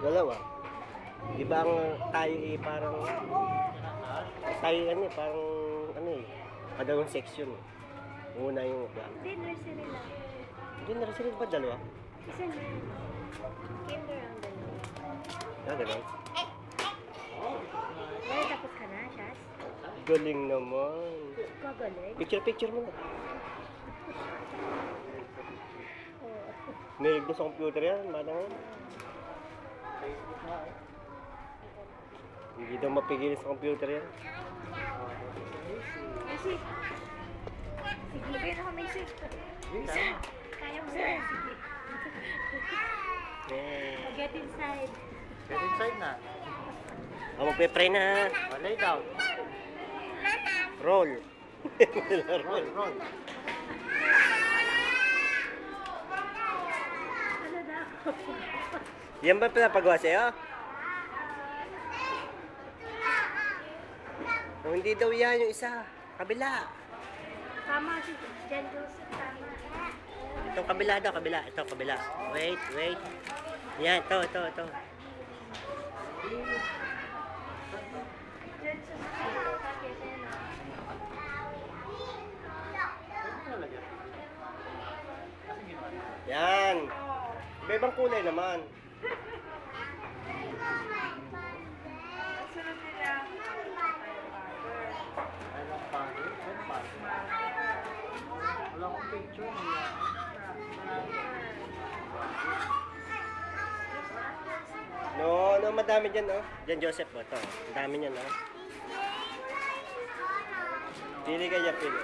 Dalawa. Iba ang tayo eh, parang tayo ano eh, parang ano eh, padalawang section eh. Una yung Hindi, nursery lang. hindi na rin ba dalawa? Isa na. Kinder ang dalawa. Ah, ganun. Well, tapos ka na, Shaz? Galing naman. Gagaling? Picture mo na. Oo. Naig na sa computer yan, manang. Hindi daw mapigil sa computer yan. Kasi, sige, pero ako may shift. Isa. Kaya mo na. Sige. Get inside. Get inside na. Oh, magpe-pray na. Oh, lay down. Roll. Roll, roll. Ano daw? Yan ba pinapagawa sa'yo? Oh, hindi daw yan yung isa. Kabila. Tama si Jen Joseph, tama. Itong kabila daw, kabila. Ito, kabila. Wait. Yan, ito. Jen Joseph, bakit yan? Yan. Ibang kulay naman. Sunod nila. Ay, lang pangit. Ay, pangit. Wala akong picture niya. No, madami dyan, oh. Dyan, Joseph, oh. Ito. Ang dami niyan, oh. Pili ka dyan, pili.